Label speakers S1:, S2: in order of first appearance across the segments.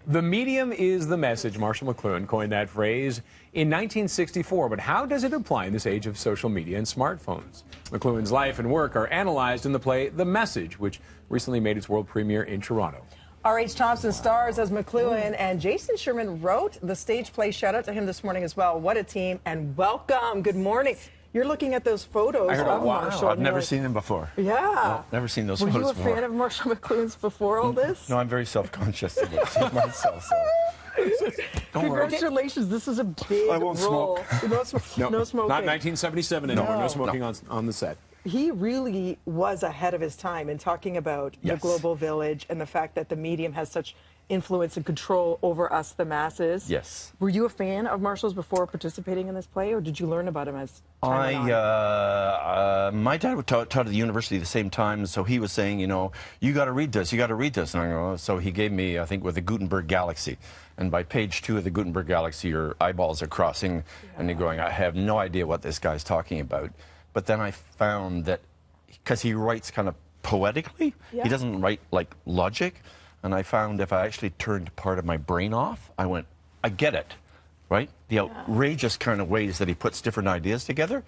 S1: The medium is the message. Marshall McLuhan coined that phrase in 1964. But how does it apply in this age of social media and smartphones? McLuhan's life and work are analyzed in the play The Message, which recently made its world premiere in Toronto.
S2: R.H. Thomson stars as McLuhan, and Jason Sherman wrote the stage play. Shout out to him this morning as well. What a team, and welcome. Good morning. You're looking at those photos of Marshall.
S3: I've never seen him before.
S2: Yeah.
S3: No, never seen those photos before.
S2: Were you a fan of Marshall McLuhan's before all this?
S3: No, I'm very self-conscious about myself. So.
S2: Congratulations. This is a big
S3: I won't
S2: role.
S3: smoke.
S2: No smoking.
S1: Not 1977 anymore. No smoking on the set.
S2: He really was ahead of his time in talking about the global village and the fact that the medium has such influence and control over us, the masses.
S3: Yes.
S2: Were you a fan of Marshall's before participating in this play, or did you learn about him as time went on?
S3: My dad taught at the university at the same time, so he was saying, you know, you got to read this, you got to read this. And I go, so he gave me, I think, with the Gutenberg Galaxy. And by page 2 of the Gutenberg Galaxy, your eyeballs are crossing, and you're going, I have no idea what this guy's talking about. But then I found that, because he writes kind of poetically, he doesn't write like logic. And I found if I actually turned part of my brain off, I went, I get it, right? The outrageous kind of ways that he puts different ideas together.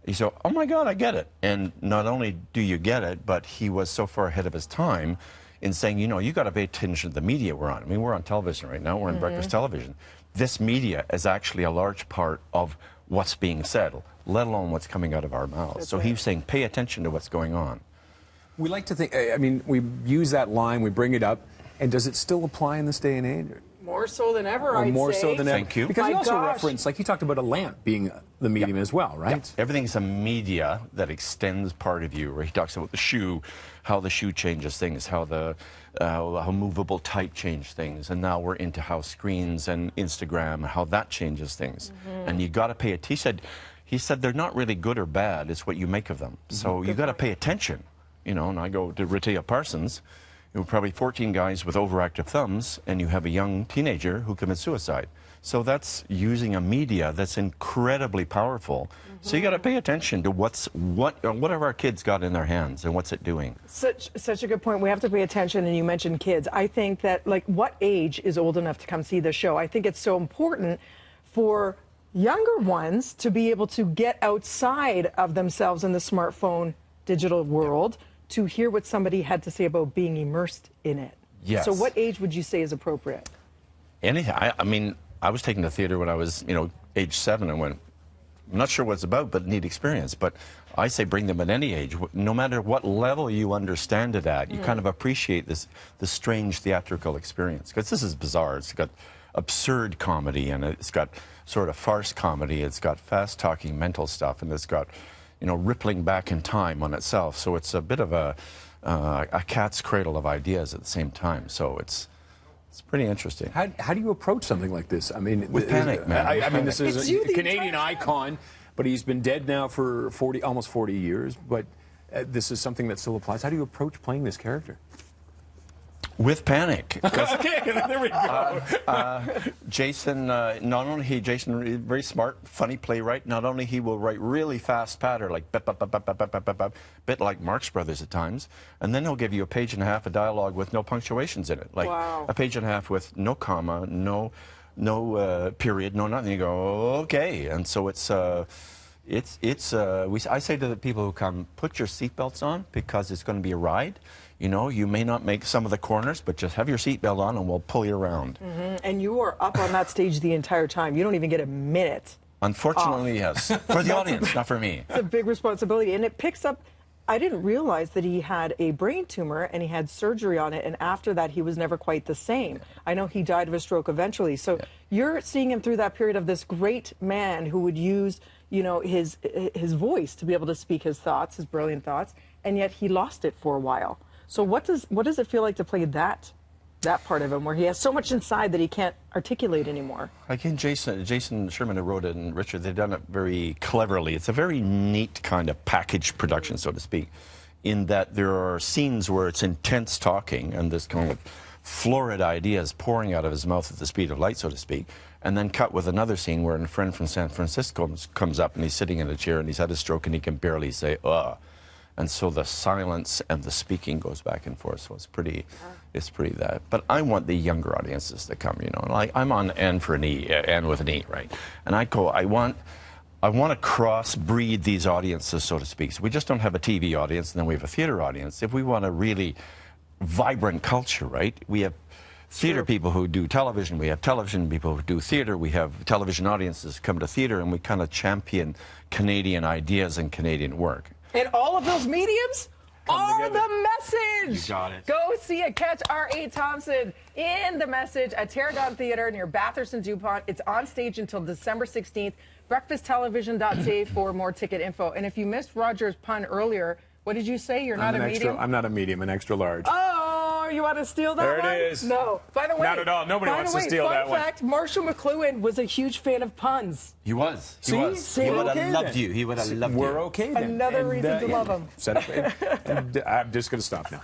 S3: You say, oh my God, I get it. And not only do you get it, but he was so far ahead of his time in saying, you know, you got to pay attention to the media we're on. I mean, we're on television right now. We're on breakfast television. This media is actually a large part of what's being said, let alone what's coming out of our mouths. So he was saying, pay attention to what's going on.
S1: We like to think, I mean, we use that line, we bring it up, and does it still apply in this day and age?
S2: More so than ever, I'd say.
S1: More so than ever.
S3: Thank you.
S1: Because you also referenced, like he talked about a lamp being the medium as well, right?
S3: Yeah. Everything's a media that extends part of you. Where he talks about the shoe, how the shoe changes things, how how movable type changed things, and now we're into how screens and Instagram, how that changes things. And you got to pay it. He said they're not really good or bad. It's what you make of them. So you got to pay attention. You know, and I go to Ritaia Parsons. You were probably 14 guys with overactive thumbs, and you have a young teenager who commits suicide. So that's using a media that's incredibly powerful. So you got to pay attention to what have our kids got in their hands and what's it doing.
S2: Such a good point. We have to pay attention, and you mentioned kids. I think that, like, what age is old enough to come see the show? I think it's so important for younger ones to be able to get outside of themselves in the smartphone digital world, to hear what somebody had to say about being immersed in it.
S3: Yes.
S2: So what age would you say is appropriate?
S3: Anything. I mean, I was taking the theater when I was, you know, age 7 and went, I'm not sure what it's about, but neat experience. But I say bring them at any age. No matter what level you understand it at, you kind of appreciate the strange theatrical experience. Because this is bizarre. It's got absurd comedy, and it's got sort of farce comedy. It's got fast-talking mental stuff, and it's got, you know, rippling back in time on itself. So it's a bit of a cat's cradle of ideas at the same time. So it's pretty interesting.
S1: How do you approach something like this? I mean,
S3: with panic, man.
S1: I mean, this is a Canadian icon, but he's been dead now for almost 40 years. But this is something that still applies. How do you approach playing this character?
S3: With panic.
S1: Okay, there we go.
S3: Jason, Jason is very smart, funny playwright. Not only he will write really fast patter, like bit like Marx Brothers at times, and then he'll give you a page and a half of dialogue with no punctuations in it, like a page and a half with no comma, no period, no nothing. You go, okay, and so I say to the people who come, put your seatbelts on because it's going to be a ride. You know, you may not make some of the corners, but just have your seatbelt on and we'll pull you around.
S2: And you are up on that stage the entire time. You don't even get a minute.
S3: Unfortunately, yes. For the audience, not for me.
S2: It's a big responsibility. And it picks up, I didn't realize that he had a brain tumor and he had surgery on it. And after that, he was never quite the same. I know he died of a stroke eventually. So you're seeing him through that period of this great man who would use, you know, his voice to be able to speak his thoughts, his brilliant thoughts. And yet he lost it for a while. So what does it feel like to play that part of him, where he has so much inside that he can't articulate anymore?
S3: Again, Jason Sherman, who wrote it, and Richard, they've done it very cleverly. It's a very neat kind of package production, so to speak, in that there are scenes where it's intense talking and this kind of florid ideas pouring out of his mouth at the speed of light, so to speak, and then cut with another scene where a friend from San Francisco comes up and he's sitting in a chair and he's had a stroke and he can barely say, ugh. And so the silence and the speaking goes back and forth. So it's pretty that. But I want the younger audiences to come, you know. Like I'm on N for an E, N with an E, right? And I want to cross-breed these audiences, so to speak. So we just don't have a TV audience, and then we have a theater audience. If we want a really vibrant culture, right? We have theater people who do television. We have television people who do theater. We have television audiences come to theater, and we kind of champion Canadian ideas and Canadian work.
S2: And all of those mediums are the message.
S3: You got it.
S2: Go see it. Catch R.A. Thomson in The Message at Tarragon Theatre near Bathurst and Dupont. It's on stage until December 16th. BreakfastTelevision.ca for more ticket info. And if you missed Roger's pun earlier, what did you say? You're not a medium?
S1: I'm not a medium, an extra large.
S2: Oh, you want to steal that one?
S1: There it is.
S2: No. By the way,
S1: not at all. Nobody wants to steal that one.
S2: Fun fact, Marshall McLuhan was a huge fan of puns.
S3: He was.
S1: He was.
S3: He would
S1: okay
S3: have loved
S1: then.
S3: you. He would have loved you.
S1: We're okay then.
S2: Another reason to love him.
S1: I'm just going to stop now.